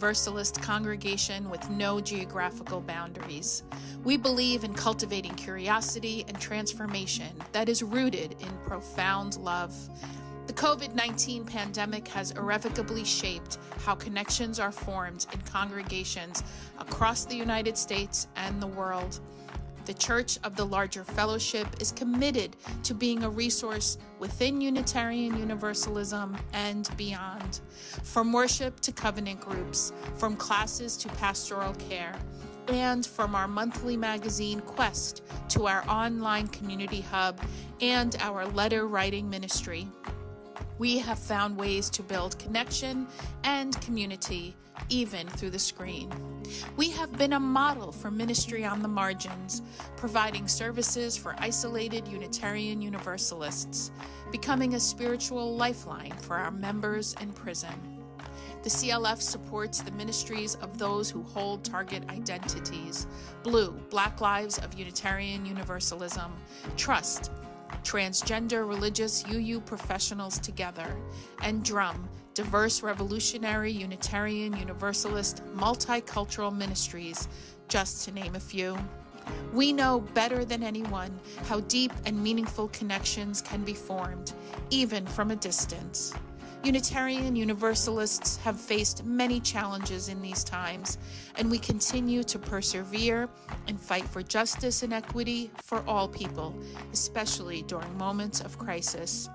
Universalist congregation with no geographical boundaries. We believe in cultivating curiosity and transformation that is rooted in profound love. The COVID-19 pandemic has irrevocably shaped how connections are formed in congregations across the United States and the world. The Church of the Larger Fellowship is committed to being a resource within Unitarian Universalism and beyond. From worship to covenant groups, from classes to pastoral care, and from our monthly magazine Quest to our online community hub and our letter writing ministry, we have found ways to build connection and community even through the screen. We have been a model for ministry on the margins, providing services for isolated Unitarian Universalists, becoming a spiritual lifeline for our members in prison. The CLF supports the ministries of those who hold target identities: Blue, Black Lives of Unitarian Universalism; Trust, Transgender Religious UU Professionals Together; and Drum, Diverse Revolutionary Unitarian Universalist Multicultural Ministries, just to name a few. We know better than anyone how deep and meaningful connections can be formed, even from a distance. Unitarian Universalists have faced many challenges in these times, and we continue to persevere and fight for justice and equity for all people, especially during moments of crisis.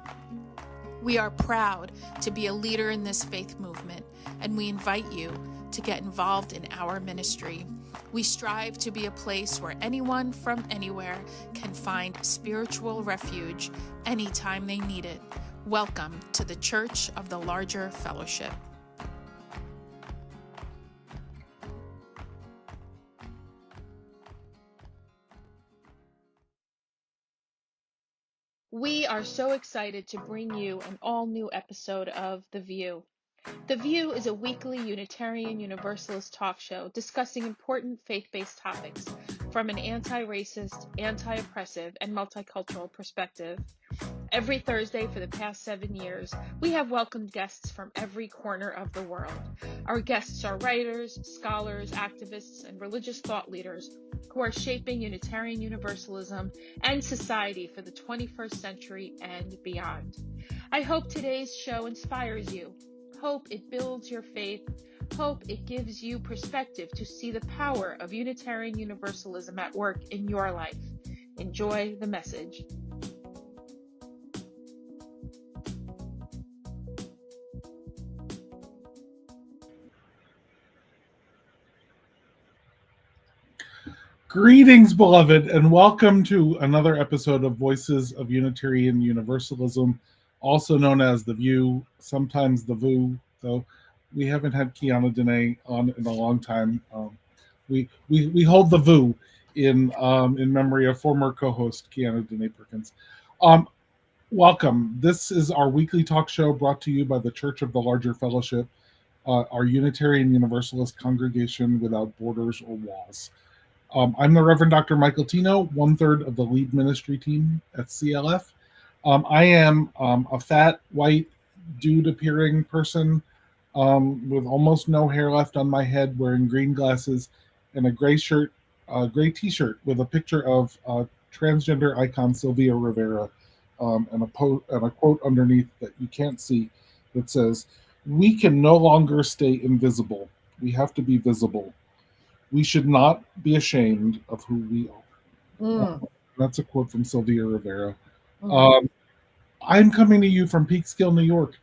We are proud to be a leader in this faith movement, and we invite you to get involved in our ministry. We strive to be a place where anyone from anywhere can find spiritual refuge anytime they need it. Welcome to the Church of the Larger Fellowship. We are so excited to bring you an all-new episode of The View. The View is a weekly Unitarian Universalist talk show discussing important faith-based topics from an anti-racist, anti-oppressive, and multicultural perspective. Every Thursday for the past 7 years, we have welcomed guests from every corner of the world. Our guests are writers, scholars, activists, and religious thought leaders who are shaping Unitarian Universalism and society for the 21st century and beyond. I hope today's show inspires you. Hope it builds your faith. Hope it gives you perspective to see the power of Unitarian Universalism at work in your life. Enjoy the message. Greetings, beloved, and welcome to another episode of Voices of Unitarian Universalism, also known as The View, sometimes The VU, though we haven't had Kiana Dene on in a long time. We hold the VU in memory of former co-host Kiana Dene Perkins. Welcome. This is our weekly talk show brought to you by the Church of the Larger Fellowship, our Unitarian Universalist congregation without borders or walls. I'm the Reverend Dr. Michael Tino, 1/3 of the lead ministry team at CLF. I am a fat, white, dude-appearing person with almost no hair left on my head, wearing green glasses and a gray T-shirt with a picture of transgender icon Sylvia Rivera and a quote underneath that you can't see that says, "We can no longer stay invisible. We have to be visible. We should not be ashamed of who we are." That's a quote from Sylvia Rivera. I'm coming to you from Peekskill, New York,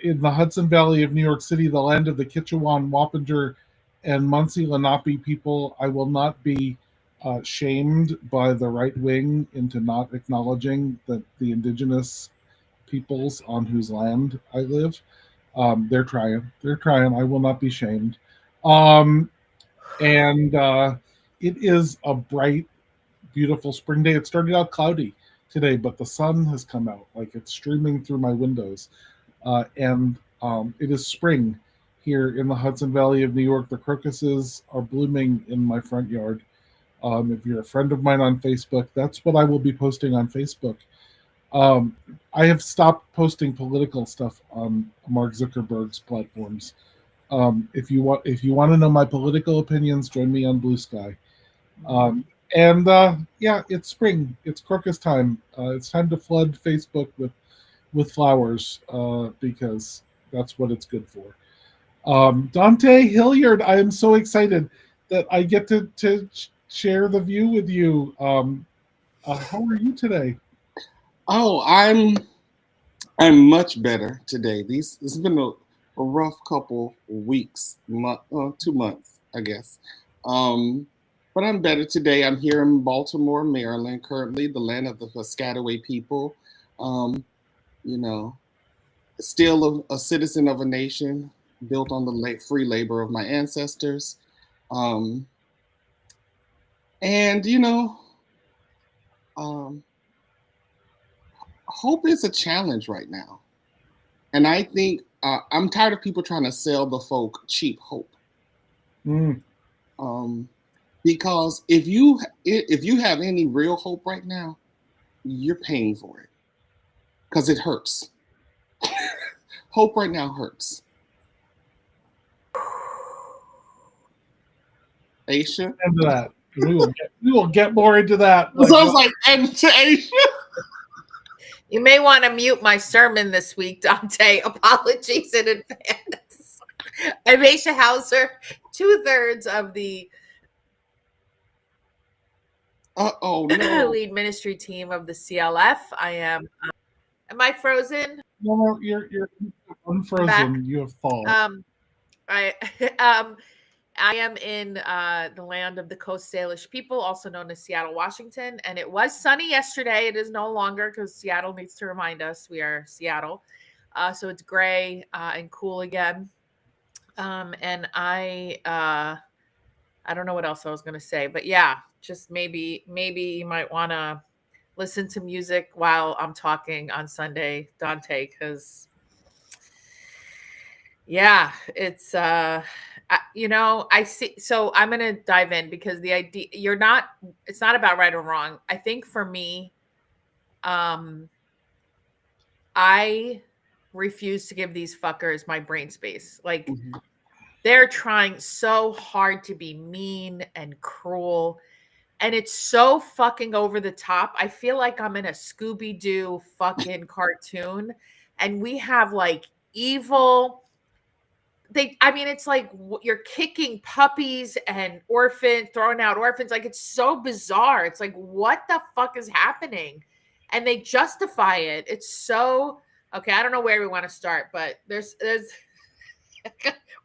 in the Hudson Valley of New York City, the land of the Kitchewan, Wappinger, and Munsee Lenape people. I will not be shamed by the right wing into not acknowledging that the indigenous peoples on whose land I live. They're trying. I will not be shamed. And it is a bright, beautiful spring day. It started out cloudy today, but the sun has come out, like it's streaming through my windows. And it is spring here in the Hudson Valley of New York. The crocuses are blooming in my front yard. If you're a friend of mine on Facebook, that's what I will be posting on Facebook. I have stopped posting political stuff on Mark Zuckerberg's platforms. If you want to know my political opinions, join me on Blue Sky. Mhm. Um, and yeah, it's spring. It's crocus time. It's time to flood Facebook with flowers because that's what it's good for. Dante Hilliard, I am so excited that I get to share the view with you. How are you today? Oh, I'm much better today. This has been a rough couple weeks, 2 months, I guess. Um, but I'm better today. I'm here in Baltimore, Maryland, currently the land of the Piscataway people. Um, you know, still a citizen of a nation built on the free labor of my ancestors. Um, and um, hope is a challenge right now. And I think I'm tired of people trying to sell the folk cheap hope. Mm, Um, because if you have any real hope right now, you're paying for it because it hurts. Hope right now hurts. Aisha. into that. We will get more into that. So Like I was like, and to Aisha. You may want to mute my sermon this week, Dante. Apologies in advance. I'm Aisha Hauser, 2/3 of the Oh no. lead ministry team of the CLF. I am I frozen? no, you're I'm back. unfrozen. You have thawed. I I am in the land of the Coast Salish people, also known as Seattle, Washington. And it was sunny yesterday. It is no longer because Seattle needs to remind us we are Seattle. So it's gray and cool again. And I don't know what else I was going to say, but yeah, just maybe you might want to listen to music while I'm talking on Sunday, Dante, because yeah, it's I see. So I'm gonna dive in because the idea it's not about right or wrong. I think for me, um, I refuse to give these fuckers my brain space. Like Mhm. they're trying so hard to be mean and cruel. And it's so fucking over the top. I feel like I'm in a Scooby Doo fucking cartoon. And we have like evil it's like you're kicking puppies and throwing out orphans. Like it's so bizarre. It's like, what the fuck is happening? And they justify it. It's so okay. I don't know where we want to start, but there's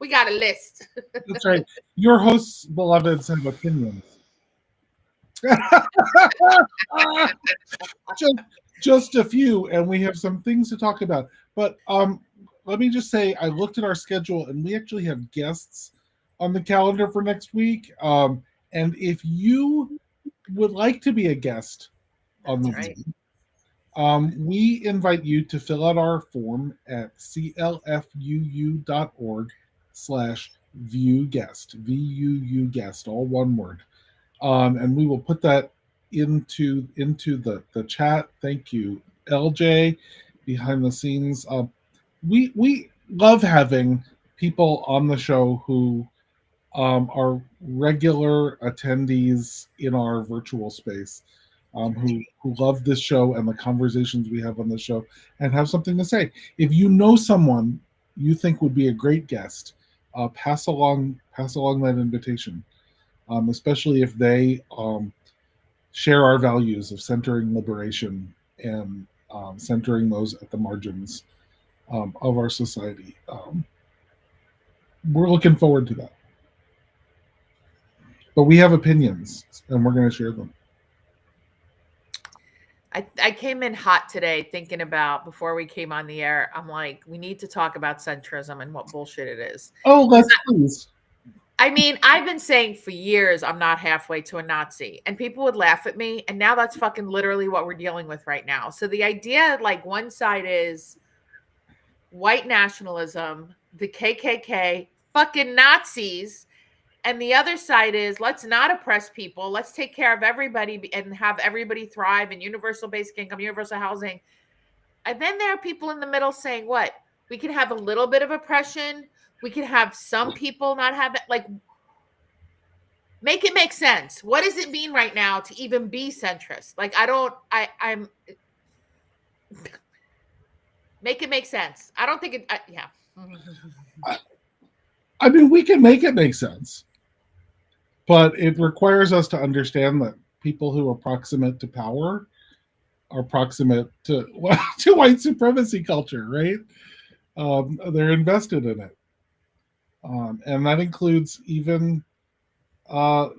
we got a list. That's right. Your hosts, beloveds, have opinions. just, just a few, and we have some things to talk about. But let me just say, I looked at our schedule, and we actually have guests on the calendar for next week. And if you would like to be a guest on the That's right. Zoom, we invite you to fill out our form at clfuu.org/view guest, VUU guest, all one word. And we will put that into the chat. Thank you, LJ, behind the scenes. We love having people on the show who are regular attendees in our virtual space, who love this show and the conversations we have on the show and have something to say. If you know someone you think would be a great guest, pass along that invitation, especially if they share our values of centering liberation and centering those at the margins of our society. We're looking forward to that. But we have opinions, and we're going to share them. I came in hot today thinking about before we came on the air. I'm like, we need to talk about centrism and what bullshit it is. Oh, let's please. I mean, I've been saying for years I'm not halfway to a Nazi, and people would laugh at me. And now that's fucking literally what we're dealing with right now. So the idea, like, one side is white nationalism, the KKK, fucking Nazis. And the other side is let's not oppress people. Let's take care of everybody and have everybody thrive in universal basic income, universal housing. And then there are people in the middle saying what? We can have a little bit of oppression. We can have some people not have it. Like, make it make sense. What does it mean right now to even be centrist? Like, I'm make it make sense. I don't think it, yeah. I mean, we can make it make sense, but it requires us to understand that people who are proximate to power are proximate to to white supremacy culture, right? They're invested in it, and that includes even the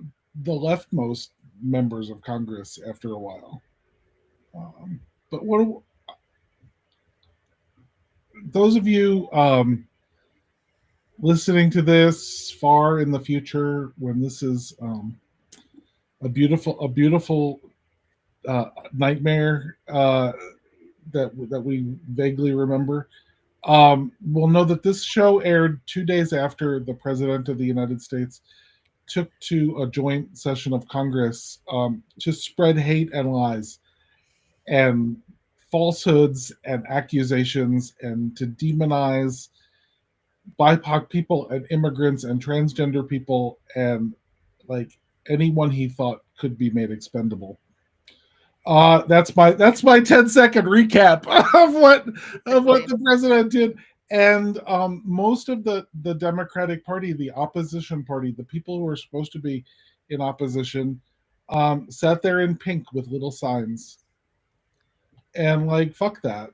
leftmost members of Congress after a while. But what those of you listening to this far in the future, when this is a beautiful nightmare that we vaguely remember, will know that this show aired 2 days after the President of the United States took to a joint session of Congress to spread hate and lies and falsehoods and accusations and to demonize BIPOC people and immigrants and transgender people and like anyone he thought could be made expendable. That's my 10-second recap of what the president did. And most of the Democratic Party, the opposition party, the people who are supposed to be in opposition, sat there in pink with little signs. And like, fuck that.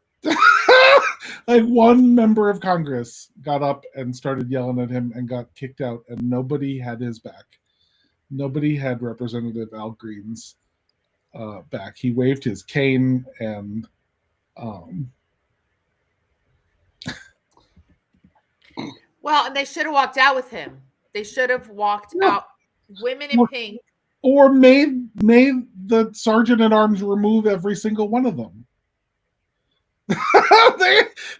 Like, one member of Congress got up and started yelling at him and got kicked out, and nobody had his back. Nobody had Representative Al Green's back. He waved his cane and well, and they should have walked out with him. They should have walked out. Women in pink. Or made the sergeant at arms remove every single one of them.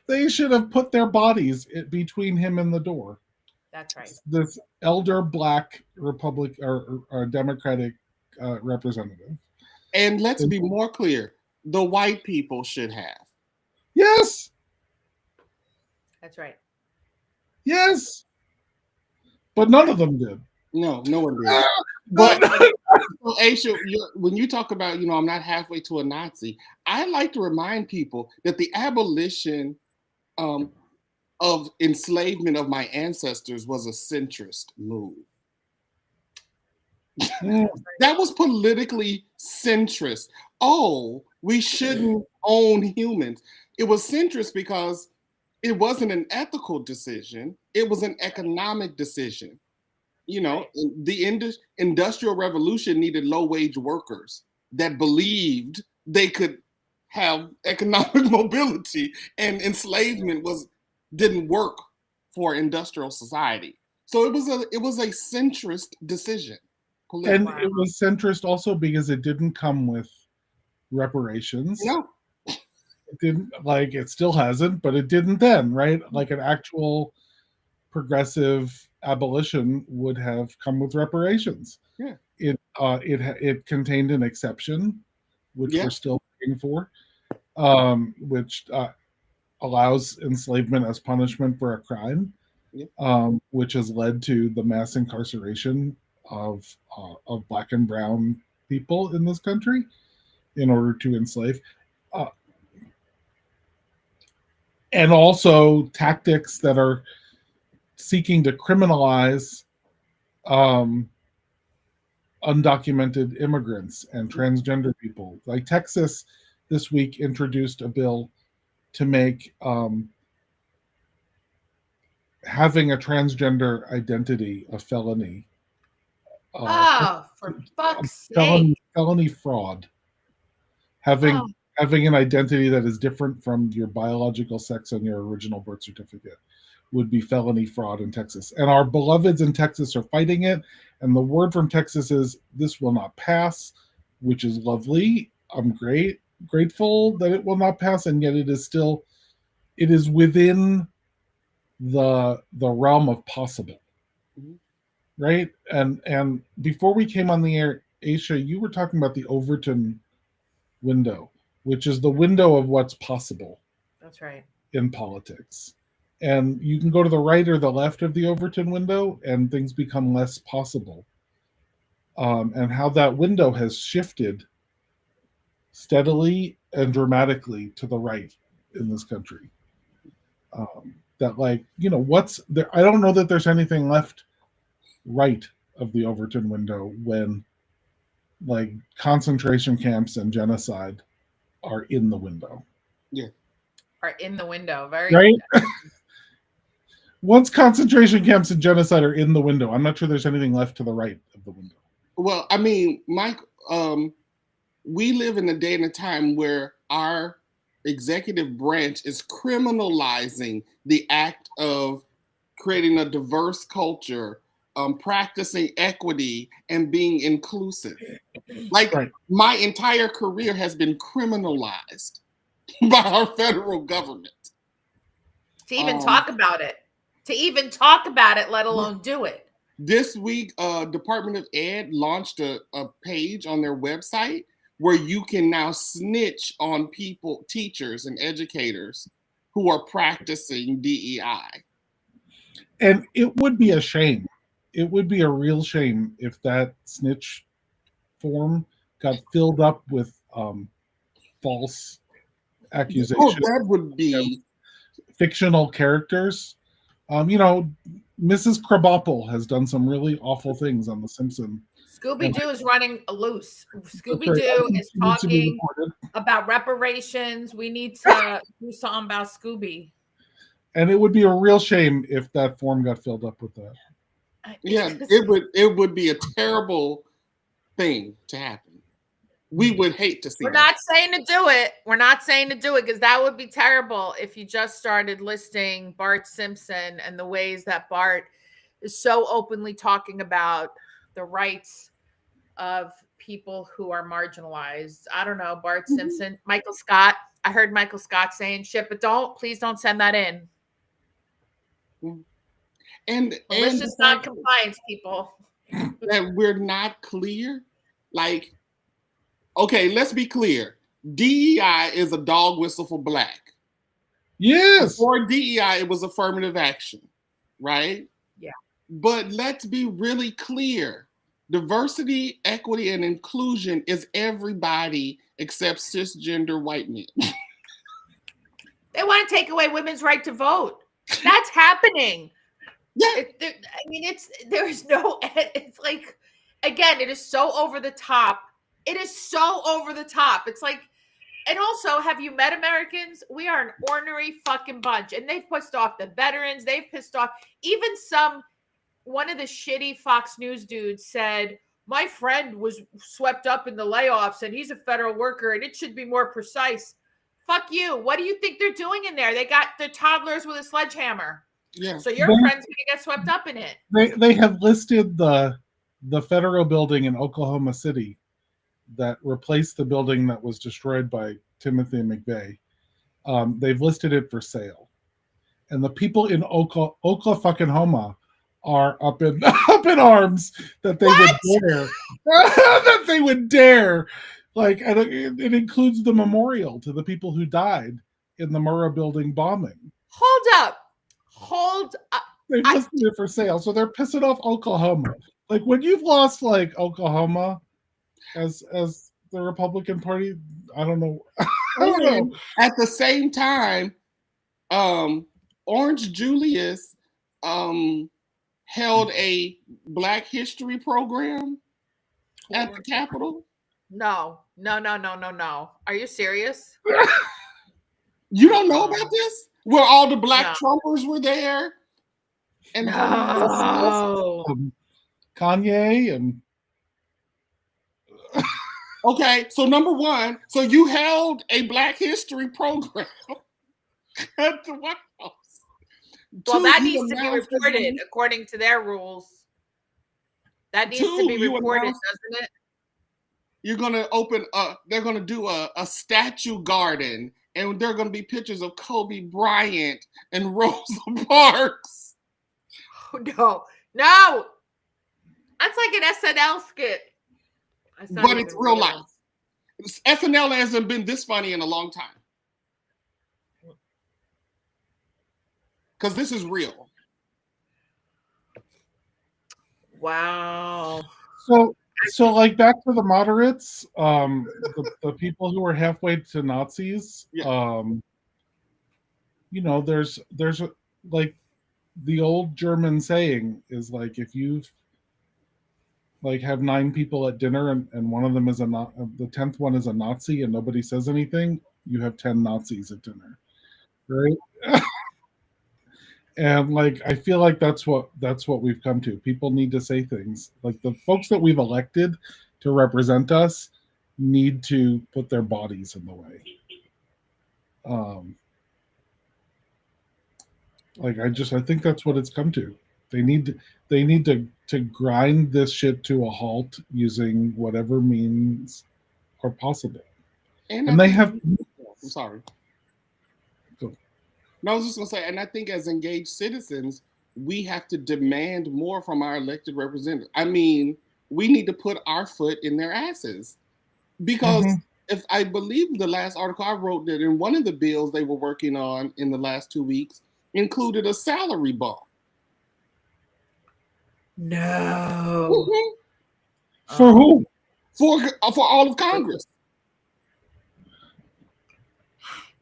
they should have put their bodies between him and the door. That's right. This elder black Republic or Democratic representative. And let's be more clear: the white people should have. Yes. That's right. Yes. But none of them did. No one did. But Aisha, when you talk about, I'm not halfway to a Nazi, I like to remind people that the abolition of enslavement of my ancestors was a centrist move. That was politically centrist. Oh, we shouldn't own humans. It was centrist because it wasn't an ethical decision. It was an economic decision. The Industrial Revolution needed low-wage workers that believed they could have economic mobility, and enslavement didn't work for industrial society. So it was a centrist decision. And it was centrist also because it didn't come with reparations. No. It didn't, like, it still hasn't, but it didn't then, right? Like, an actual progressive abolition would have come with reparations. Yeah. It contained an exception, which we're still waiting for, which allows enslavement as punishment for a crime, which has led to the mass incarceration of Black and brown people in this country in order to enslave. And also tactics that are seeking to criminalize undocumented immigrants and transgender people. Like Texas this week introduced a bill to make having a transgender identity a felony. For fuck's sake. Felony fraud. Having an identity that is different from your biological sex on your original birth certificate would be felony fraud in Texas. And our beloveds in Texas are fighting it. And the word from Texas is this will not pass, which is lovely. I'm grateful that it will not pass. And yet it is within the realm of possible. Mm-hmm. Right? And before we came on the air, Aisha, you were talking about the Overton window, which is the window of what's possible. That's right. In politics. And you can go to the right or the left of the Overton window, and things become less possible. And how that window has shifted steadily and dramatically to the right in this country. That, like, what's there? I don't know that there's anything left right of the Overton window when, like, concentration camps and genocide are in the window. Yeah. Are in the window. Very right. Once concentration camps and genocide are in the window, I'm not sure there's anything left to the right of the window. Well, I mean, Mike, we live in a day and a time where our executive branch is criminalizing the act of creating a diverse culture, practicing equity, and being inclusive. Like, Right. my entire career has been criminalized by our federal government. To even talk about it. To even talk about it, let alone do it. This week, Department of Ed launched a page on their website where you can now snitch on people, teachers and educators who are practicing DEI. And it would be a shame. It would be a real shame if that snitch form got filled up with false accusations. Oh, that would be fictional characters. Mrs. Krabappel has done some really awful things on The Simpsons. Scooby-Doo is running loose. Scooby-Doo is talking about reparations. We need to do something about Scooby. And it would be a real shame if that form got filled up with that. Yeah, it would be a terrible thing to happen. We would hate to see. We're not saying to do it. We're not saying to do it because that would be terrible if you just started listing Bart Simpson and the ways that Bart is so openly talking about the rights of people who are marginalized. I don't know, Bart Simpson, Michael Scott. I heard Michael Scott saying shit, but please don't send that in. And malicious non-compliance, people. That we're not clear. Like, okay, let's be clear. DEI is a dog whistle for Black. Yes. Before DEI, it was affirmative action, right? Yeah. But let's be really clear. Diversity, equity, and inclusion is everybody except cisgender white men. They want to take away women's right to vote. That's happening. Yeah. It's like, again, it is so over the top. It is so over the top. It's like, and also, have you met Americans? We are an ornery fucking bunch. And they've pissed off the veterans. They've pissed off even one of the shitty Fox News dudes said, my friend was swept up in the layoffs and he's a federal worker and it should be more precise. Fuck you. What do you think they're doing in there? They got the toddlers with a sledgehammer. Yeah. So your friend's going to get swept up in it. They have listed the federal building in Oklahoma City that replaced the building that was destroyed by Timothy McVeigh. They've listed it for sale. And the people in Oklahoma are up in arms that they would dare. That they would dare. Like, and it includes the memorial to the people who died in the Murrah building bombing. Hold up. They've listed it for sale, so they're pissing off Oklahoma. Like, when you've lost, like, Oklahoma as the Republican Party, I don't know. I don't know. At the same time, Orange Julius held a Black History program at the Capitol. No. Are you serious? You don't know about this? Where all the Black Trumpers were there? And Kanye and okay, so number one, so you held a Black History program at the White House. Well, that needs to be reported according to their rules. That needs to be reported, doesn't it? You're gonna they're gonna do a statue garden, and there are gonna be pictures of Kobe Bryant and Rosa Parks. Oh, no. That's like an SNL skit. But it's real life. SNL hasn't been this funny in a long time. because this is real. Wow. So like back to the moderates, the people who are halfway to Nazis, Yeah. there's like the old German saying is like if you like have 9 people at dinner and one of them is the 10th one is a Nazi and nobody says anything, you have 10 Nazis at dinner, right? And like I feel like that's what we've come to. People need to say things. Like the folks that we've elected to represent us need to put their bodies in the way. Like I think that's what it's come to. They need to grind this shit to a halt using whatever means are possible. And they have. I'm sorry. Go. No, I was just gonna say, and I think as engaged citizens, we have to demand more from our elected representatives. I mean, we need to put our foot in their asses. Because if I believe the last article I wrote that in one of the bills they were working on in the last 2 weeks included a salary bump. No. For who? For all of Congress.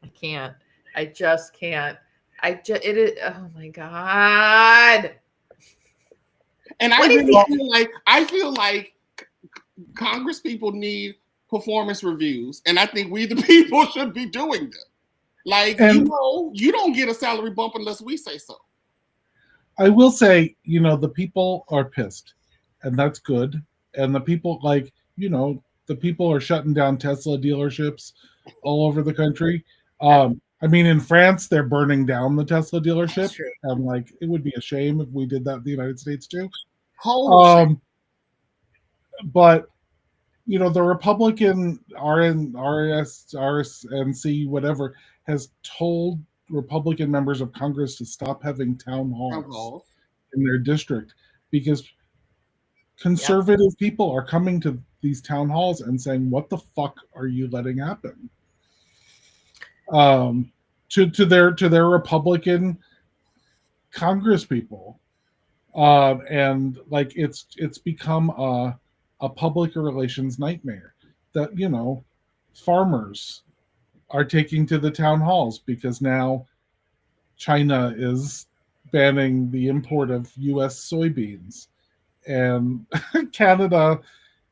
I can't. I just can't. It is. Oh my God. And I feel like Congress people need performance reviews, and I think we the people should be doing them. Like, you don't get a salary bump unless we say so. I will say, the people are pissed, and that's good. And the people, the people are shutting down Tesla dealerships all over the country. I mean, in France, they're burning down the Tesla dealership. And like, it would be a shame if we did that in the United States too. But the Republican RSNC, whatever, has told Republican members of Congress to stop having town halls in their district because conservative people are coming to these town halls and saying, "What the fuck are you letting happen?" To their Republican Congress people, and like it's become a public relations nightmare that farmers are taking to the town halls because now China is banning the import of U.S. soybeans, and Canada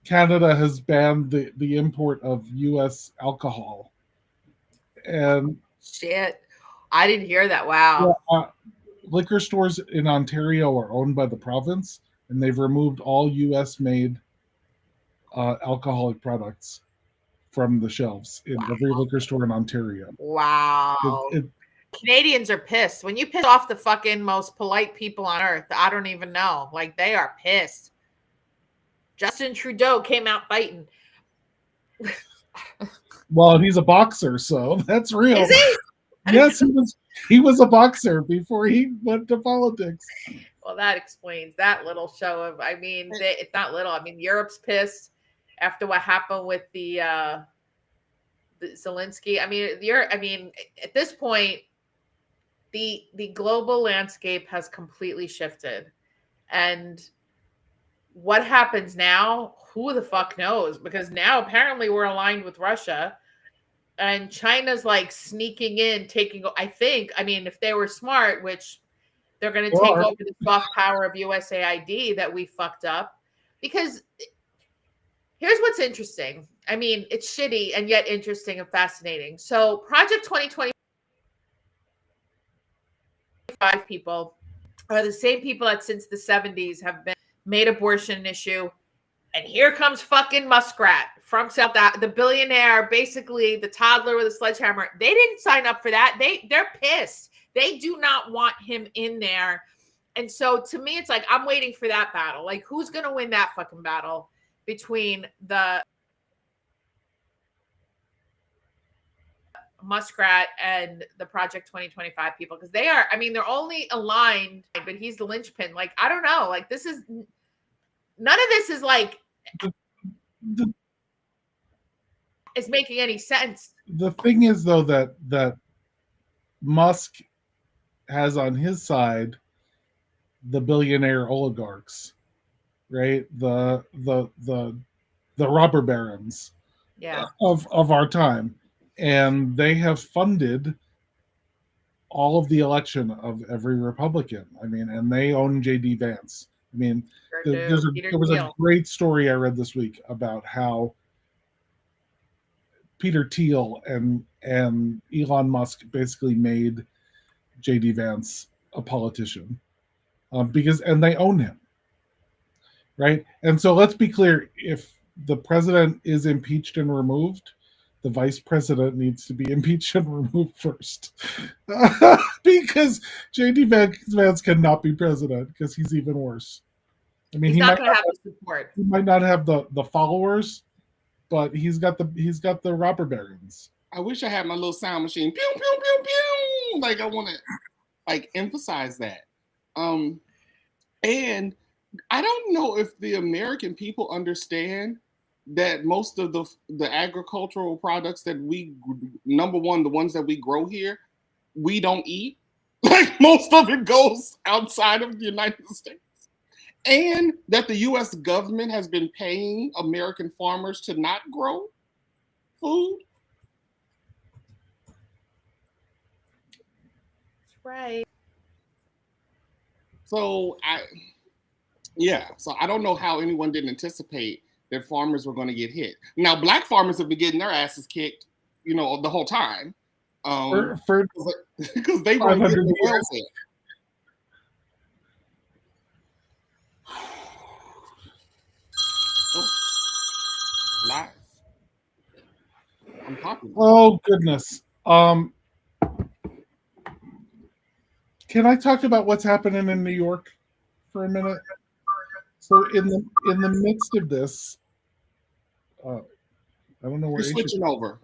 has banned the import of U.S. alcohol. And shit, I didn't hear that. Wow. Liquor stores in Ontario are owned by the province, and they've removed all U.S. made alcoholic products from the shelves in every liquor store in Ontario. Wow. Canadians are pissed. When you piss off the fucking most polite people on earth, I don't even know. Like, they are pissed. Justin Trudeau came out fighting. Well, he's a boxer, so that's real. Is he? Yes, he was a boxer before he went to politics. Well, that explains that little show of, it's not little. I mean, Europe's pissed after what happened with the Zelensky. I mean, at this point, the global landscape has completely shifted. And what happens now, who the fuck knows? Because now apparently we're aligned with Russia. And China's like sneaking in, if they were smart, which they're going to take over the soft power of USAID that we fucked up. Because here's what's interesting. I mean, it's shitty and yet interesting and fascinating. So Project 2025 people are the same people that since the 70s have been made abortion an issue. And here comes fucking Muskrat from South Africa, the billionaire, basically the toddler with a sledgehammer. They didn't sign up for that. They're pissed. They do not want him in there. And so to me, it's like, I'm waiting for that battle. Like, who's going to win that fucking battle between the Muskrat and the Project 2025 people? Because they're only aligned, but he's the linchpin. Like, I don't know. Like, none of this is like, it's making any sense. The thing is, though, that Musk has on his side the billionaire oligarchs, right? The robber barons of our time, and they have funded all of the election of every Republican. I mean, and they own J.D. Vance. I mean, there was a great story I read this week about how Peter Thiel and Elon Musk basically made J.D. Vance a politician because they own him, right? And so let's be clear: if the president is impeached and removed, the vice president needs to be impeached and removed first, because J.D. Vance cannot be president because he's even worse. I mean, he's not going to have the support. He might not have the followers, but he's got the robber barons. I wish I had my little sound machine. Pew pew pew pew. Like I want to emphasize that. And I don't know if the American people understand that most of the agricultural products that we, number one, the ones that we grow here, we don't eat. Like most of it goes outside of the United States. And that the U.S. government has been paying American farmers to not grow food. That's right. So I don't know how anyone didn't anticipate that farmers were going to get hit. Now, black farmers have been getting their asses kicked, the whole time. Because they weren't getting the welfare. Live. I'm talking. Oh goodness. Can I talk about what's happening in New York for a minute? So in the midst of this, I don't know where you're switching over.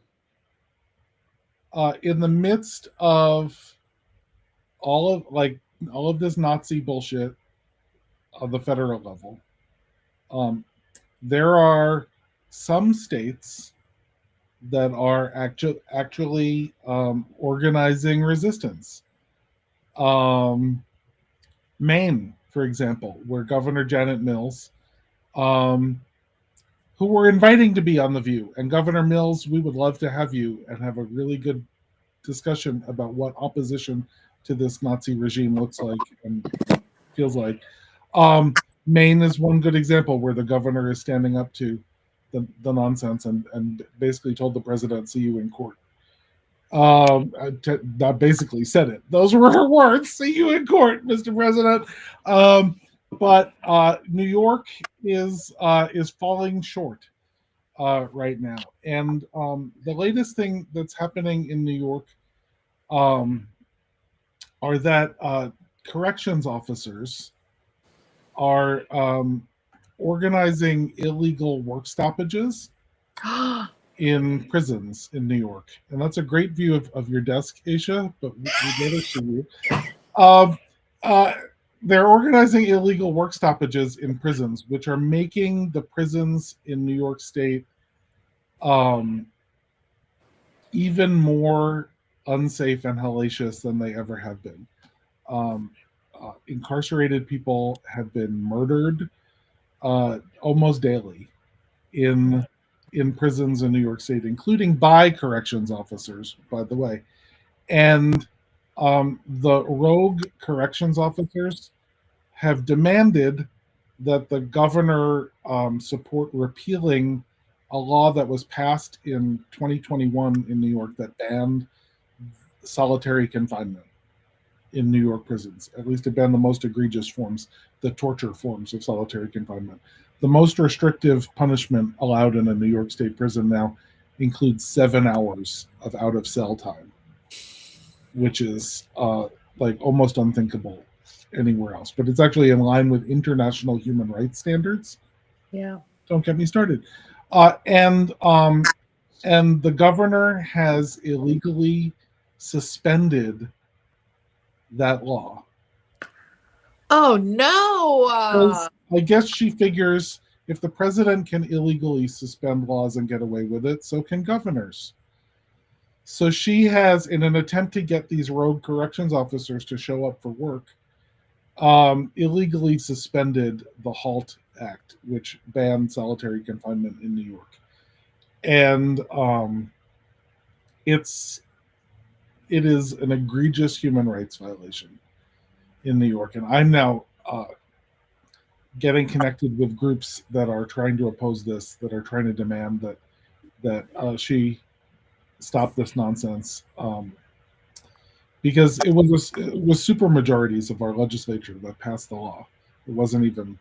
In the midst of all of this Nazi bullshit on the federal level, there are some states that are actually organizing resistance. Maine, for example, where Governor Janet Mills, who we're inviting to be on The View, and Governor Mills, we would love to have you and have a really good discussion about what opposition to this Nazi regime looks like and feels like. Maine is one good example where the governor is standing up to the nonsense and basically told the president, "See you in court." That basically said it. Those were her words. "See you in court, Mr. President." But New York is falling short right now, and the latest thing that's happening in New York are that corrections officers are organizing illegal work stoppages in prisons in New York. And that's a great view of your desk, Aisha, but we get it to you. They're organizing illegal work stoppages in prisons, which are making the prisons in New York State even more unsafe and hellacious than they ever have been. Incarcerated people have been murdered almost daily in prisons in New York State, including by corrections officers, by the way. And the rogue corrections officers have demanded that the governor support repealing a law that was passed in 2021 in New York that banned solitary confinement in New York prisons. At least it banned the most egregious forms, the torture forms of solitary confinement. The most restrictive punishment allowed in a New York State prison now includes 7 hours of out-of-cell time, which is almost unthinkable anywhere else. But it's actually in line with international human rights standards. Yeah. Don't get me started. And the governor has illegally suspended that law. Oh no! I guess she figures if the president can illegally suspend laws and get away with it, so can governors. So she has, in an attempt to get these rogue corrections officers to show up for work, illegally suspended the HALT Act, which banned solitary confinement in New York. And it is an egregious human rights violation in New York. And I'm now getting connected with groups that are trying to oppose this, that are trying to demand that she stop this nonsense. Because it was super majorities of our legislature that passed the law. It wasn't even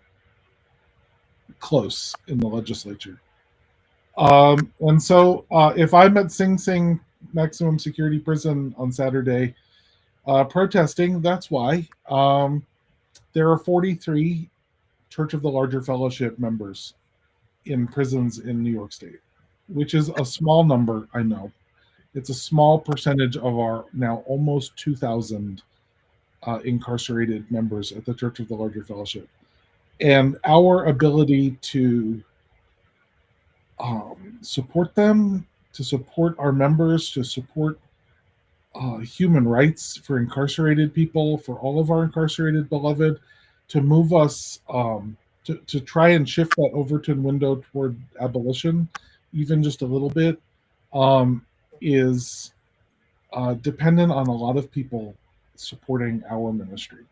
close in the legislature. And so if I'm at Sing Sing Maximum Security Prison on Saturday protesting, that's why. There are 43 Church of the Larger Fellowship members in prisons in New York State, which is a small number, I know. It's a small percentage of our now almost 2,000 incarcerated members at the Church of the Larger Fellowship. And our ability to support them, to support our members, to support human rights for incarcerated people, for all of our incarcerated beloved, to move us to try and shift that Overton window toward abolition, even just a little bit, is dependent on a lot of people supporting our ministry.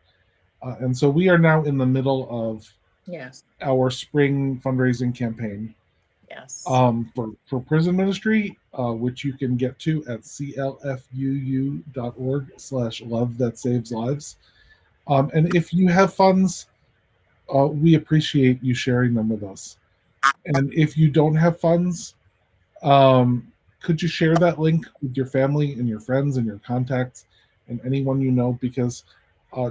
And so we are now in the middle of our spring fundraising campaign for prison ministry, which you can get to at clfuu.org/love that saves lives. And if you have funds, we appreciate you sharing them with us. And if you don't have funds, could you share that link with your family and your friends and your contacts and anyone you know? Because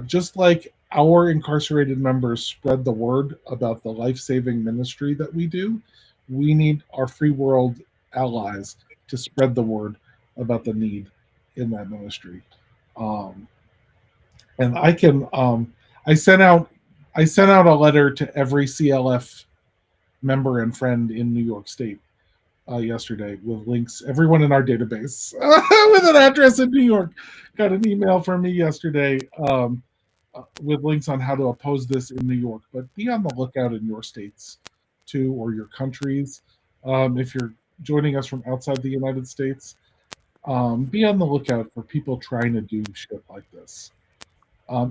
just like our incarcerated members spread the word about the life-saving ministry that we do, we need our free world allies to spread the word about the need in that ministry. And I can I sent out a letter to every CLF member and friend in New York State yesterday with links. Everyone in our database with an address in New York got an email from me yesterday with links on how to oppose this in New York. But be on the lookout in your states too, or your countries. If you're joining us from outside the United States, be on the lookout for people trying to do shit like this.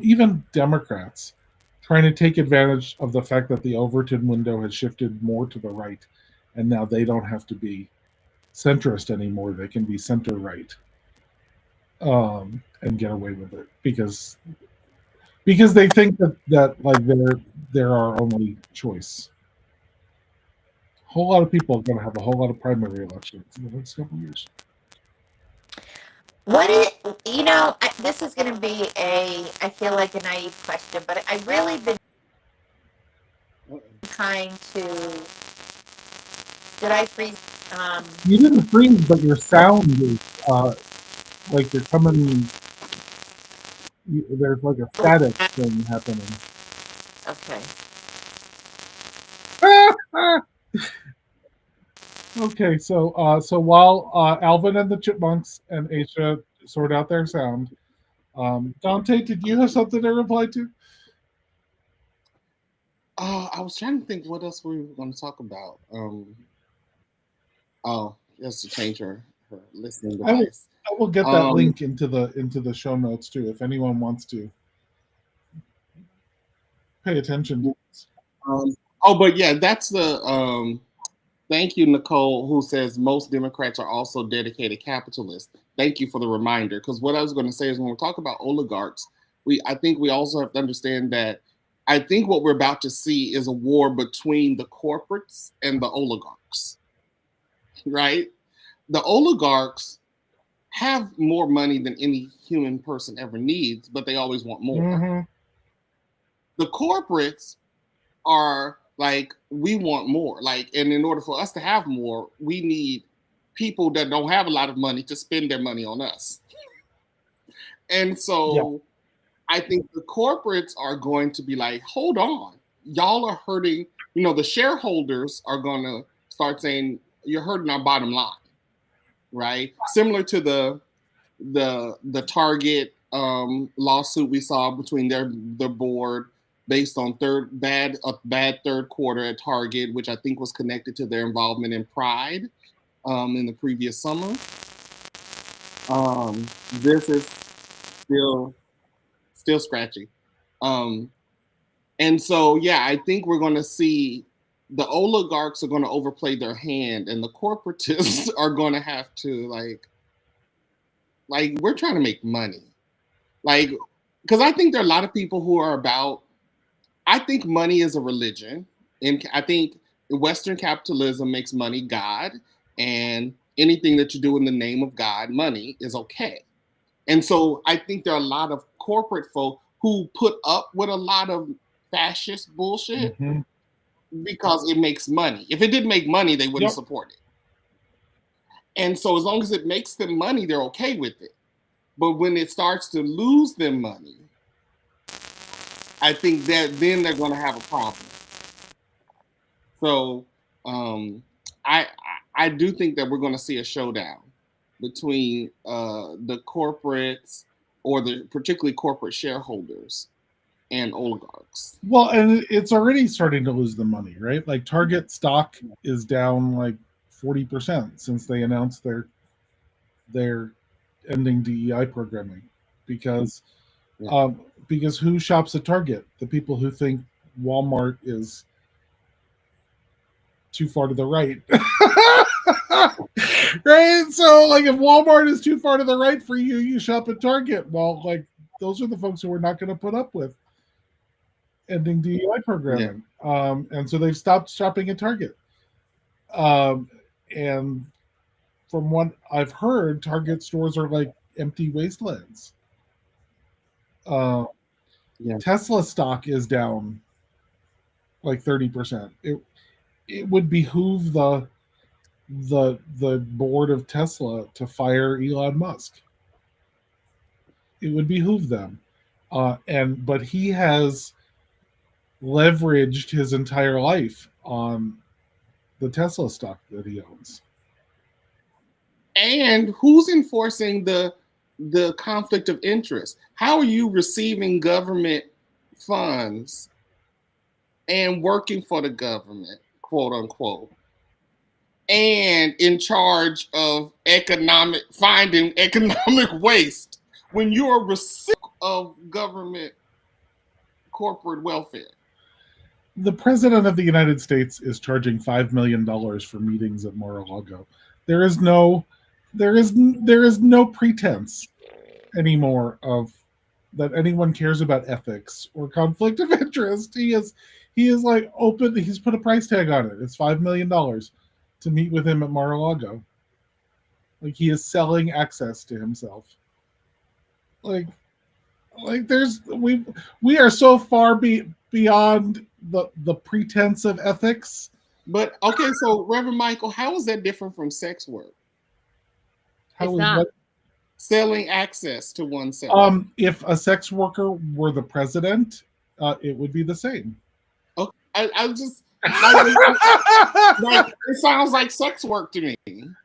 Even Democrats trying to take advantage of the fact that the Overton window has shifted more to the right, and now they don't have to be centrist anymore. They can be center right, and get away with it because they think that like they're our only choice. A whole lot of people are going to have a whole lot of primary elections in the next couple of years. This is going to be I feel like a naive question, but I've really been trying to. Did I freeze? You didn't freeze, but your sound is like you're coming. There's like a static thing happening. Okay. Okay, so while Alvin and the Chipmunks and Aisha sort out their sound, Dante, did you have something to reply to? I was trying to think what else we were going to talk about. Just to change her listening device. I will get that link into the show notes too, if anyone wants to pay attention. But yeah, that's the. Thank you, Nicole, who says most Democrats are also dedicated capitalists. Thank you for the reminder, because what I was going to say is when we talk about oligarchs, I think we also have to understand that I think what we're about to see is a war between the corporates and the oligarchs, right? The oligarchs have more money than any human person ever needs, but they always want more. Mm-hmm. The corporates are like, we want more. Like, and in order for us to have more, we need people that don't have a lot of money to spend their money on us. And so I think the corporates are going to be like, hold on, y'all are hurting. The shareholders are going to start saying, you're hurting our bottom line. right? Similar to the Target lawsuit we saw between their board based on a bad third quarter at Target, which I think was connected to their involvement in Pride in the previous summer. This is still scratchy. And so, yeah, I think we're going to see the oligarchs are going to overplay their hand, and the corporatists are going to have to like we're trying to make money, like, because I think there are a lot of people who are about. I think money is a religion, and I think Western capitalism makes money God, and anything that you do in the name of God, money is okay. And so I think there are a lot of corporate folk who put up with a lot of fascist bullshit because it makes money. If it didn't make money, they wouldn't support it. And so as long as it makes them money, they're okay with it. But when it starts to lose them money, I think that then they're going to have a problem. So I do think that we're going to see a showdown between the corporates or the particularly corporate shareholders and oligarchs. Well, and it's already starting to lose the money, right? Like Target stock is down like 40% since they announced their ending DEI programming because who shops at Target? The people who think Walmart is too far to the right. Right? So like if Walmart is too far to the right for you, you shop at Target. Well, like those are the folks who are not going to put up with ending DEI programming. And so they've stopped shopping at Target. And from what I've heard, Target stores are like empty wastelands. Tesla stock is down like 30%. It would behoove the board of Tesla to fire Elon Musk. It would behoove them. But he has leveraged his entire life on the Tesla stock that he owns. And who's enforcing the conflict of interest? How are you receiving government funds and working for the government, quote unquote, and in charge of finding economic waste when you're a recipient of government corporate welfare? The president of the United States is charging $5 million for meetings at Mar-a-Lago. There is no pretense anymore of that anyone cares about ethics or conflict of interest. He is like open. He's put a price tag on it. It's $5 million to meet with him at Mar-a-Lago. Like he is selling access to himself. Like we are so far beyond the pretense of ethics. But okay, so Reverend Michael, how is that different from sex work? It's not. Selling access to oneself. If a sex worker were the president, it would be the same. Okay, I just like, it sounds like sex work to me.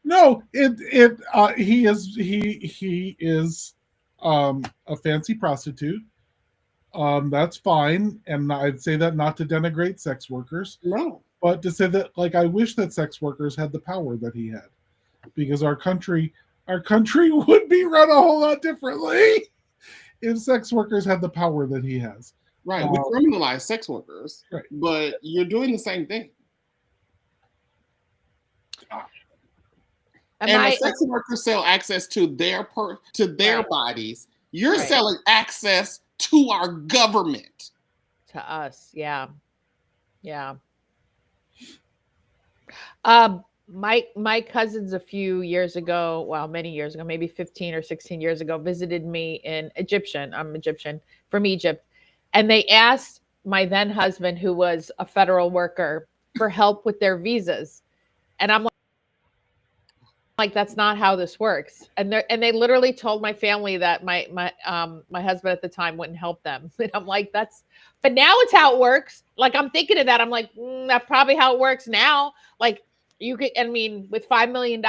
No, he is a fancy prostitute. That's fine, and I'd say that not to denigrate sex workers. No, but to say that, like, I wish that sex workers had the power that he had, because our country would be run a whole lot differently if sex workers had the power that he has. Right, we criminalize sex workers, right? But you're doing the same thing. And the sex workers sell access to their bodies. You're selling access to our government. To us, yeah. My cousins a few years ago, well, many years ago, maybe 15 or 16 years ago, visited me in Egyptian. I'm Egyptian, from Egypt. And they asked my then husband, who was a federal worker, for help with their visas. And I'm like, that's not how this works. And they literally told my family that my husband at the time wouldn't help them. And I'm like, but now it's how it works. Like, I'm thinking of that. I'm like, that's probably how it works now. Like, You could, I mean, with $5 million,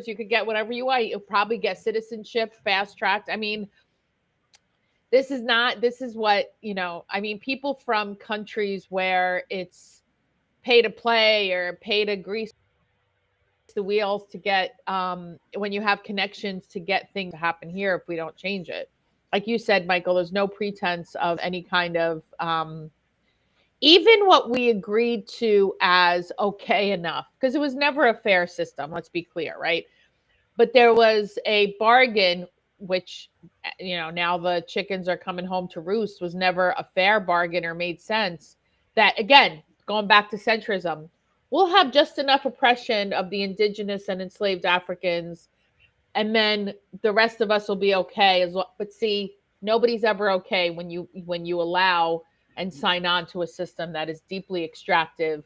you could get whatever you want. You'll probably get citizenship fast tracked. I mean, this is what, I mean, people from countries where it's pay to play or pay to grease the wheels to get, when you have connections to get things to happen here if we don't change it. Like you said, Michael, there's no pretense of any kind of, even what we agreed to as okay enough, because it was never a fair system, let's be clear, right? But there was a bargain, which, now the chickens are coming home to roost, was never a fair bargain or made sense. That, again, going back to centrism, we'll have just enough oppression of the indigenous and enslaved Africans, and then the rest of us will be okay as well. But see, nobody's ever okay when you allow and sign on to a system that is deeply extractive.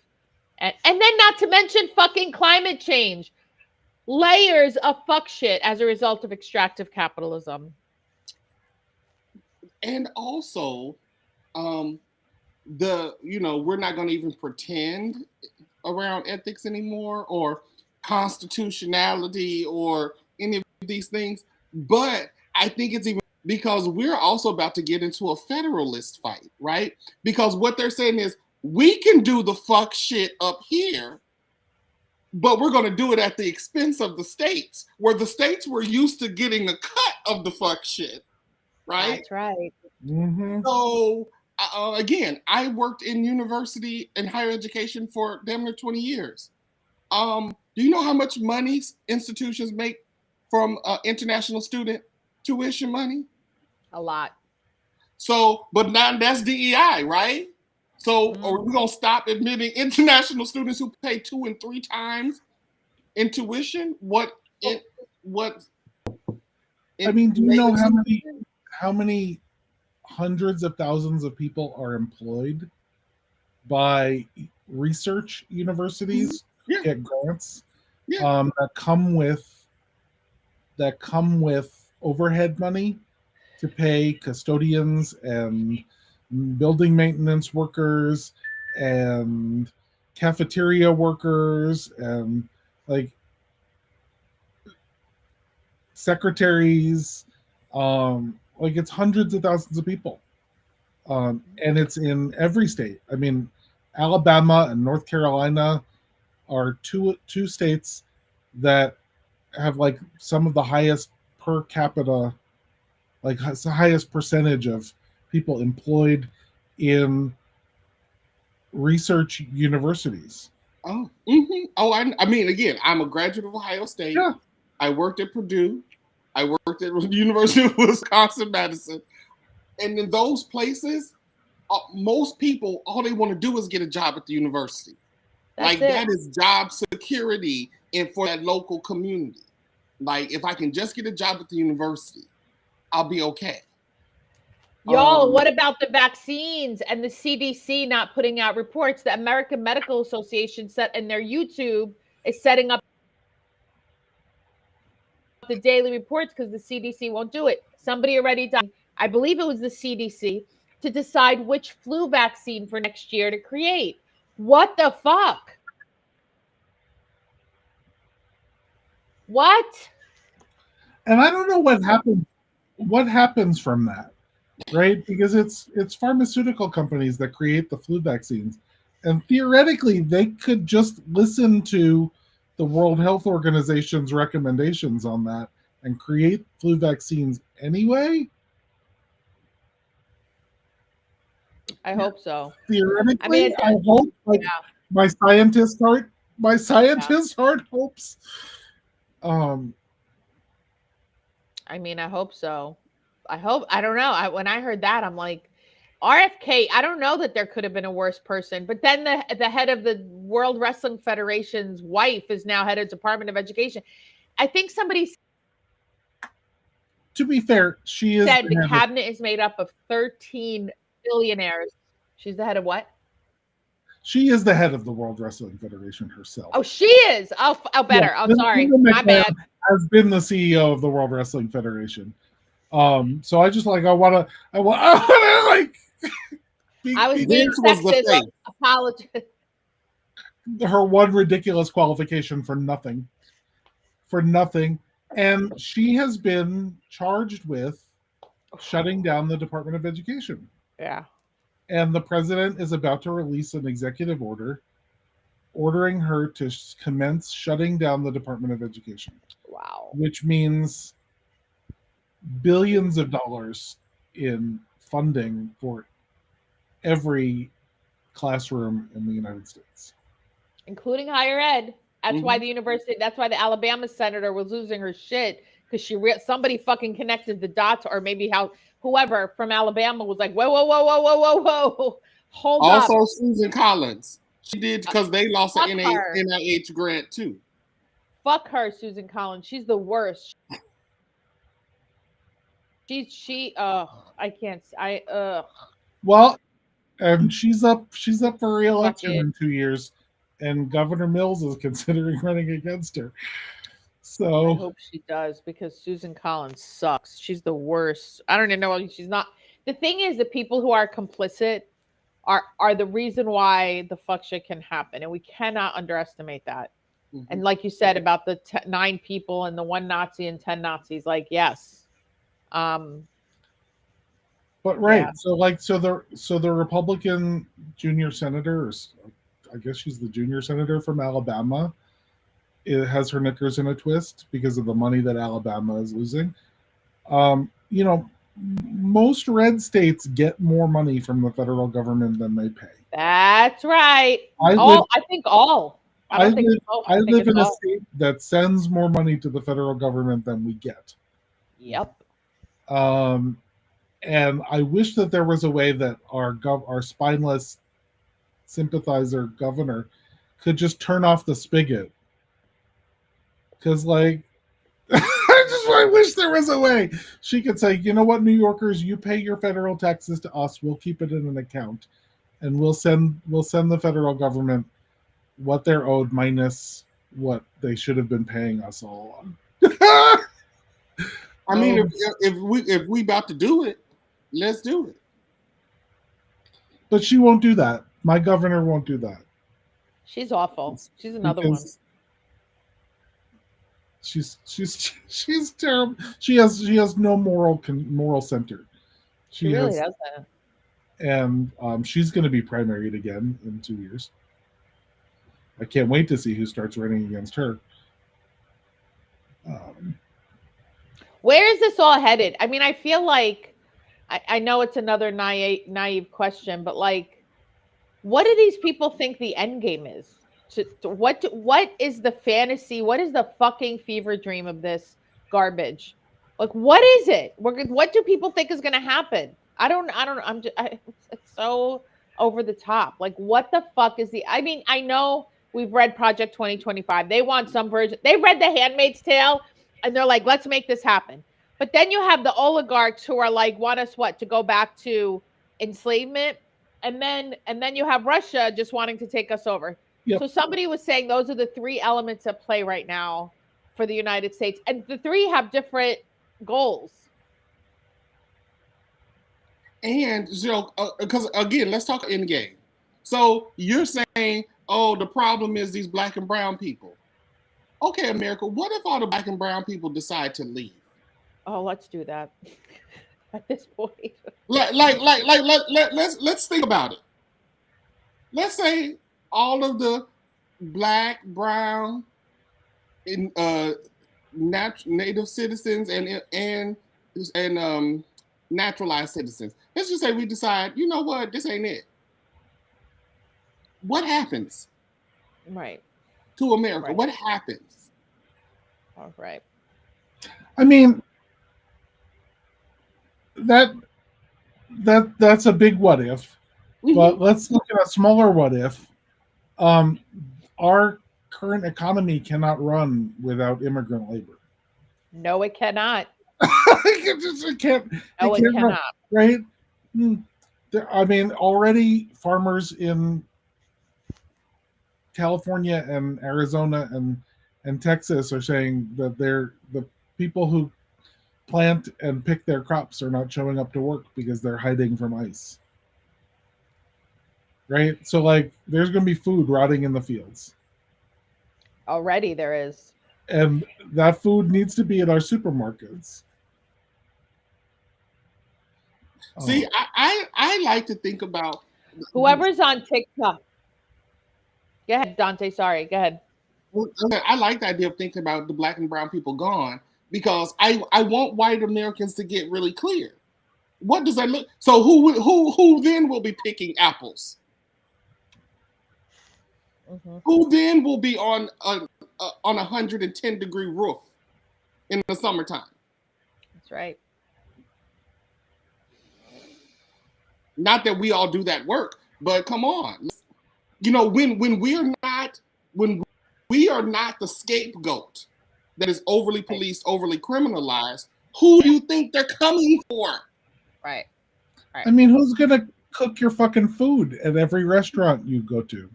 And then not to mention fucking climate change. Layers of fuck shit as a result of extractive capitalism. And also, we're not going to even pretend around ethics anymore or constitutionality or any of these things. But I think it's even because we're also about to get into a federalist fight, right? Because what they're saying is we can do the fuck shit up here, but we're going to do it at the expense of the states, where the states were used to getting a cut of the fuck shit, right? That's right. Mm-hmm. So, again, I worked in university and higher education for damn near 20 years. Do you know how much money institutions make from international student tuition money? A lot. So, but now that's DEI, right? So, are we going to stop admitting international students who pay 2 and 3 times in tuition? I mean, do you know how many hundreds of thousands of people are employed by research universities to get grants that come with overhead money to pay custodians and building maintenance workers and cafeteria workers and like secretaries, like it's hundreds of thousands of people, and it's in every state. I mean, Alabama and North Carolina are two states that have like some of the highest per capita, like the highest percentage of people employed in research universities. Oh, mm-hmm. Oh, I mean, again, I'm a graduate of Ohio State. Yeah. I worked at Purdue. I worked at the University of Wisconsin-Madison. And in those places, most people, all they want to do is get a job at the university. That is job security and for that local community. Like, if I can just get a job at the university, I'll be okay. Y'all, what about the vaccines and the CDC not putting out reports? The American Medical Association set in their YouTube is setting up the daily reports because the CDC won't do it. Somebody already died. I believe it was the CDC to decide which flu vaccine for next year to create. What the fuck? What? And I don't know what happens from that, right? Because it's pharmaceutical companies that create the flu vaccines. And theoretically, they could just listen to the World Health Organization's recommendations on that and create flu vaccines anyway. I hope so. Theoretically, I hope. Like my scientist heart hopes. I mean, I hope so. I don't know. When I heard that, I'm like, RFK, I don't know that there could have been a worse person. But then the head of the World Wrestling Federation's wife is now head of Department of Education. I think somebody to be fair, she is said the cabinet is made up of 13 billionaires. She's the head of what? She is the head of the World Wrestling Federation herself. Oh, she is. Oh, better. Yeah, I'm sorry. My bad. Has been the CEO of the World Wrestling Federation. So I just like I want to like. I was being sexist. Apologize. her one ridiculous qualification for nothing. And she has been charged with shutting down the Department of Education. Yeah. And the president is about to release an executive order ordering her to commence shutting down the Department of Education. Wow. Which means billions of dollars in funding for every classroom in the United States, including higher ed. That's Mhm. why the university. That's why the Alabama senator was losing her shit because somebody fucking connected the dots, or maybe whoever from Alabama was like, whoa, whoa, whoa, whoa, whoa, whoa, whoa, hold up. Also, Susan Collins. She did because they lost an Fuck her. NIH grant too. Fuck her, Susan Collins. She's the worst. I can't. Well, and she's up for re-election Fuck it. in 2 years, and Governor Mills is considering running against her. So I hope she does because Susan Collins sucks. She's the worst. I don't even know. She's not. The thing is, the people who are complicit are the reason why the fuck shit can happen, and we cannot underestimate that. Mhm. And like you said about the 9 people and the 1 Nazi and 10 Nazis, like yes. But right, Yeah. so the Republican junior senator, or I guess she's the junior senator from Alabama, it has her knickers in a twist because of the money that Alabama is losing. You know, most red states get more money from the federal government than they pay. That's right. I think all. I don't think both. I live in a all. state that sends more money to the federal government than we get. Yep. And I wish that there was a way that our spineless sympathizer governor could just turn off the spigot. Because, like, I wish there was a way she could say, you know what, New Yorkers, you pay your federal taxes to us. We'll keep it in an account, and we'll send the federal government what they're owed minus what they should have been paying us all along. I mean, if we about to do it, let's do it. But she won't do that. My governor won't do that. She's awful. She's another one. She's terrible. She has no moral center. She really doesn't. And she's going to be primaried again in 2 years. I can't wait to see who starts running against her. Where is this all headed? I mean, I feel like I know it's another naive question, but like, what do these people think the end game is? What is the fantasy? What is the fucking fever dream of this garbage? Like, what is it? What do people think is going to happen? I don't. It's so over the top. Like, what the fuck is the? I mean, I know we've read Project 2025. They want some version. They read The Handmaid's Tale, and they're like, let's make this happen. But then you have the oligarchs who are like, want us to go back to enslavement, and then you have Russia just wanting to take us over. Yep. So somebody was saying those are the 3 elements at play right now for the United States, and the 3 have different goals. And because again, let's talk end game. So you're saying, oh, the problem is these black and brown people. Okay, America, what if all the black and brown people decide to leave? Oh, let's do that. At this point, let's think about it. Let's say all of the black, brown, native citizens and naturalized citizens. Let's just say we decide, you know what, this ain't it. What happens? Right. To America, right. What happens? All right. I mean, that's a big what if. Mm-hmm. But let's look at a smaller what if. Our current economy cannot run without immigrant labor. No, it cannot. it can't. No, it cannot. Run, right? I mean, already farmers in California and Arizona and Texas are saying that the people who plant and pick their crops are not showing up to work because they're hiding from ICE. right? So like there's going to be food rotting in the fields. Already there is. And that food needs to be in our supermarkets. See, I like to think about whoever's on TikTok. Go ahead, Dante. Sorry, go ahead. I like the idea of thinking about the black and brown people gone, because I want white Americans to get really clear. What does that look? So who then will be picking apples? Mm-hmm. Who then will be on a 110-degree roof in the summertime? That's right. Not that we all do that work, but come on. You know, when we are not the scapegoat that is overly policed, overly criminalized, who do you think they're coming for? Right. I mean, who's going to cook your fucking food at every restaurant you go to?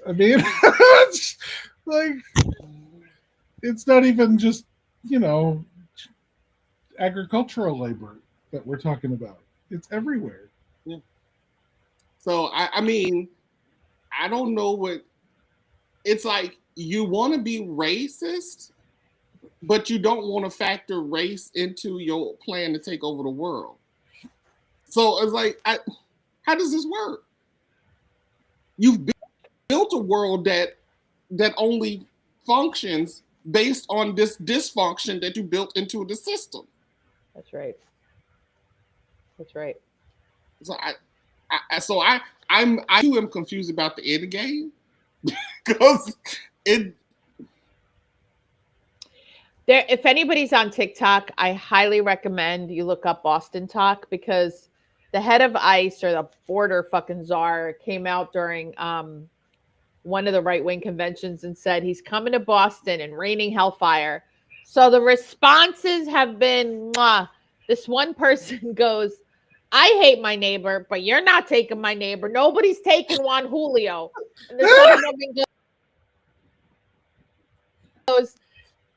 I mean, it's like, it's not even just, you know, agricultural labor that we're talking about. It's everywhere. Yeah. So, I mean, I don't know what, it's like you want to be racist, but you don't want to factor race into your plan to take over the world. So it's like, how does this work? You've built a world that only functions based on this dysfunction that you built into the system. That's right. That's right. So I too am confused about the end game because it. There, if anybody's on TikTok, I highly recommend you look up Boston Talk, because the head of ICE, or the border fucking czar, came out during one of the right-wing conventions and said he's coming to Boston and raining hellfire. So the responses have been, mwah. This one person goes, I hate my neighbor, but you're not taking my neighbor. Nobody's taking Juan Julio. And this other woman goes,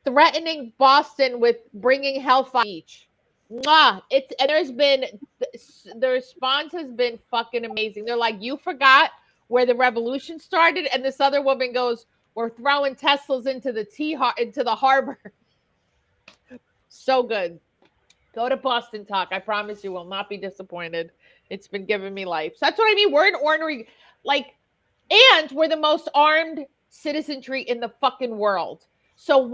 threatening Boston with bringing hellfire each. Mwah. And there's been, the response has been fucking amazing. They're like, you forgot where the revolution started, and this other woman goes, we're throwing Teslas into the harbor. So good. Go to Boston Talk. I promise you will not be disappointed. It's been giving me life. So that's what I mean. We're an ornery, and we're the most armed citizenry in the fucking world. So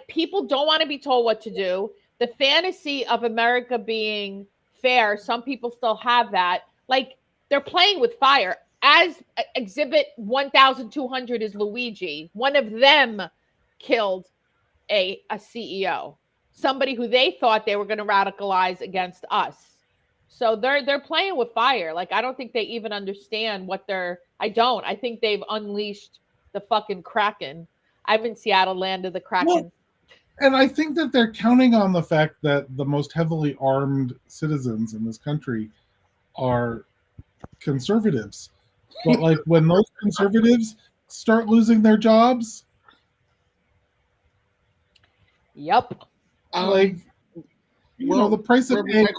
people don't want to be told what to do. The fantasy of America being fair, some people still have that. Like, they're playing with fire. As exhibit 1200 is Luigi. One of them killed a CEO, somebody who they thought they were going to radicalize against us. So they're playing with fire. Like, I don't think they even understand what I think they've unleashed the fucking Kraken. I'm in Seattle, land of the Kraken. Well, and I think that they're counting on the fact that the most heavily armed citizens in this country are conservatives. But like, when those conservatives start losing their jobs, yep. Like, you know, the price of eggs.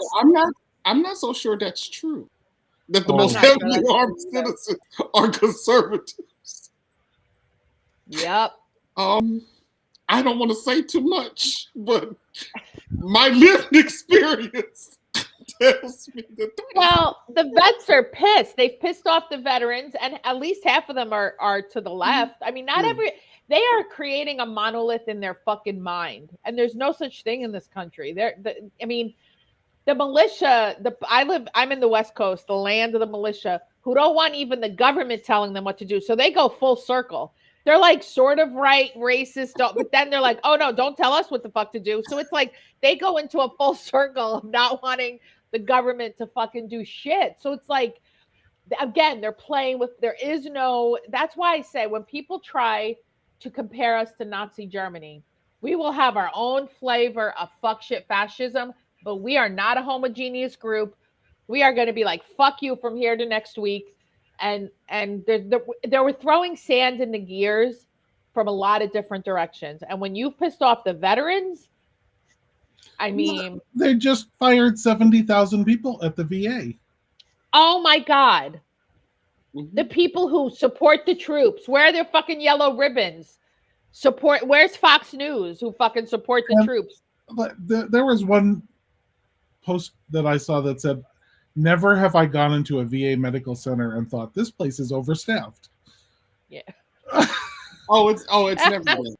I'm not so sure that's true. That the Oh. most I'm not sure heavily that's armed true either. citizens are conservatives. Yep. I don't want to say too much, but my lived experience tells me that. Well, the vets are pissed. They've pissed off the veterans, and at least half of them are to the left. I mean, they are creating a monolith in their fucking mind, and there's no such thing in this country. The militia. I'm in the West Coast, the land of the militia, who don't want even the government telling them what to do. So they go full circle. They're like sort of right, racist, but then they're like, oh no, don't tell us what the fuck to do. So it's like they go into a full circle of not wanting the government to fucking do shit. So it's like, again, they're playing with, that's why I say when people try to compare us to Nazi Germany, we will have our own flavor of fuck shit fascism, but we are not a homogeneous group. We are going to be like, fuck you from here to next week. And they were throwing sand in the gears from a lot of different directions. And when you've pissed off the veterans, I mean, they just fired 70,000 people at the VA. Oh my God. Mhm. The people who support the troops, where are their fucking yellow ribbons? Where's Fox News who fucking support the And- troops? But there was one post that I saw that said, "Never have I gone into a VA medical center and thought this place is overstaffed." Yeah. It's never been.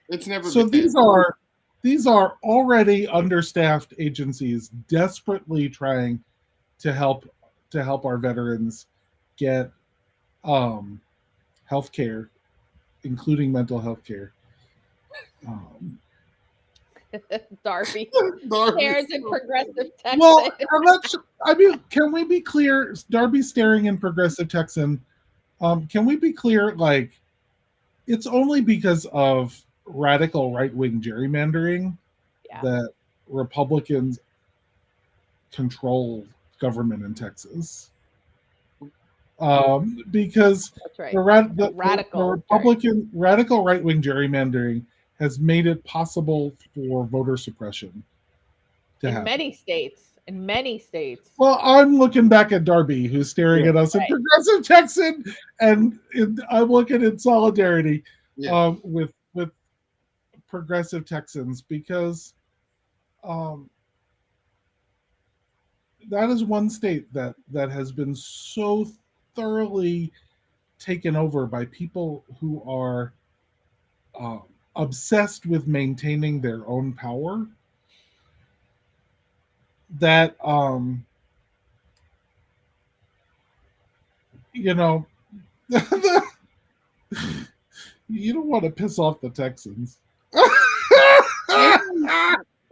It's never So been. these are already understaffed agencies desperately trying to help our veterans get health care, including mental health care. Darby. Darby. Stares in progressive Texan. Well, I'm not sure. I mean, can we be clear? Darby staring in progressive Texan. Can we be clear? Like, it's only because of radical right-wing gerrymandering Yeah. that Republicans control government in Texas. Because That's right. the Radical Republican radical right-wing gerrymandering has made it possible for voter suppression to in happen. many states. In many states. Well, I'm looking back at Darby, who's staring at us in Right. progressive Texan, and I'm looking in solidarity with progressive Texans, because that is one state that has been so thoroughly taken over by people who are obsessed with maintaining their own power, that you know you don't want to piss off the Texans.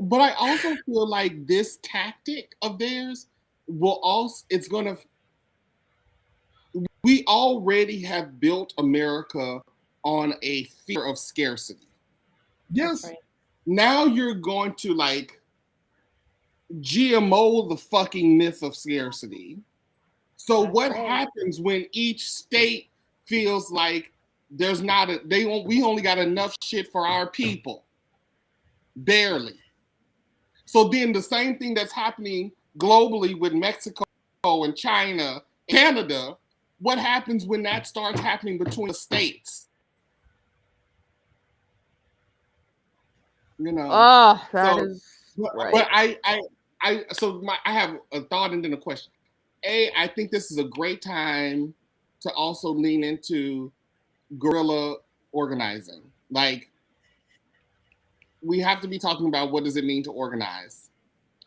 But I also feel like this tactic of theirs will also, we already have built America on a fear of scarcity. Yes. Right. Now you're going to like GMO the fucking myth of scarcity. So That's what right. happens when each state feels like there's not we only got enough shit for our people? Barely. So then the same thing that's happening globally with Mexico and China, Canada, what happens when that starts happening between the states? You know. Oh, that is right. But I have a thought and then a question. I think this is a great time to also lean into guerrilla organizing. Like, we have to be talking about what does it mean to organize.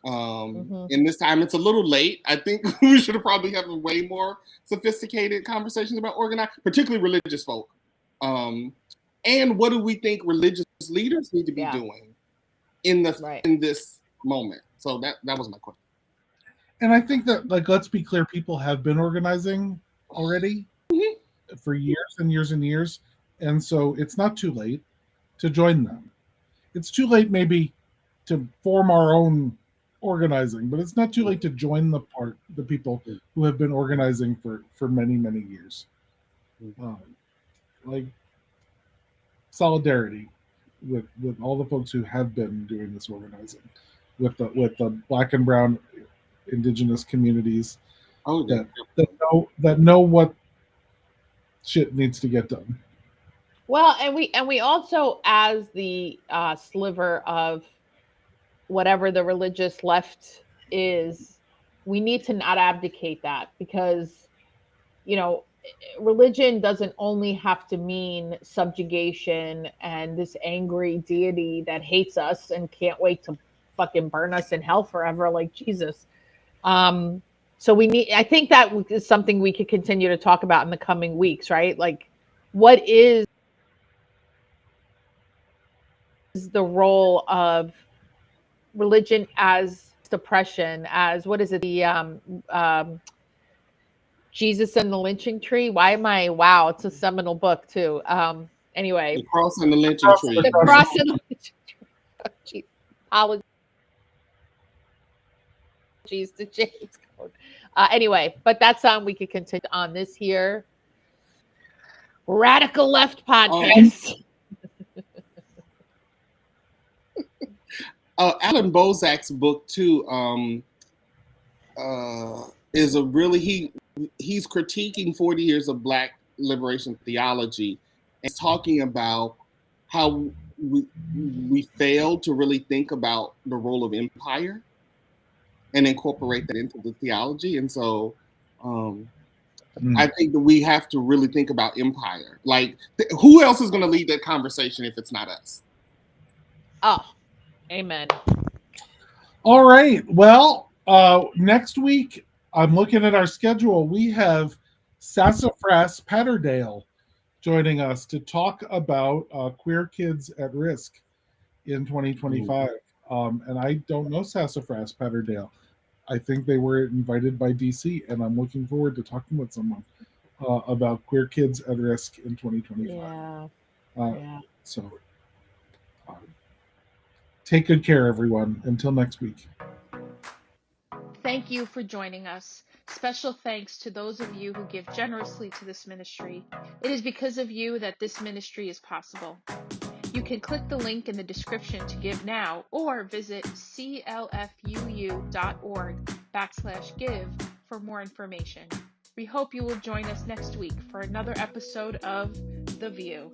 And this time it's a little late. I think we should have probably have a way more sophisticated conversations about organizing, particularly religious folk. And what do we think religious leaders need to be doing in this moment? So that was my question. And I think that, like, let's be clear, people have been organizing already for years and years and years. And so it's not too late to join them. It's too late maybe to form our own organizing, but it's not too late to join the people who have been organizing for many, many years. Like, solidarity with all the folks who have been doing this organizing, with the Black and brown indigenous communities that know what shit needs to get done. Well, and we also, as the sliver of whatever the religious left is, we need to not abdicate that, because, you know, religion doesn't only have to mean subjugation and this angry deity that hates us and can't wait to fucking burn us in hell forever like Jesus. So I think that is something we could continue to talk about in the coming weeks, right? Like, what is the role of religion as oppression, as, what is it, the Jesus and the Lynching Tree? Wow, it's a seminal book too. Anyway. The Cross and the Lynching Tree. The Cross and the Lynching Tree. Apologies to James Code. Anyway, but that's something we could continue on this here Radical Left podcast. Alan Bozak's book too, is a really he's critiquing 40 years of Black liberation theology and talking about how we failed to really think about the role of empire and incorporate that into the theology. And so I think that we have to really think about empire. Like, who else is going to lead that conversation if it's not us? Oh, amen. All right. Well, next week, I'm looking at our schedule. We have Sassafras Patterdale joining us to talk about queer kids at risk in 2025. And I don't know Sassafras Patterdale. I think they were invited by DC, and I'm looking forward to talking with someone about queer kids at risk in 2025. Yeah. So take good care, everyone. Until next week. Thank you for joining us. Special thanks to those of you who give generously to this ministry. It is because of you that this ministry is possible. You can click the link in the description to give now, or visit clfuu.org/give for more information. We hope you will join us next week for another episode of The View.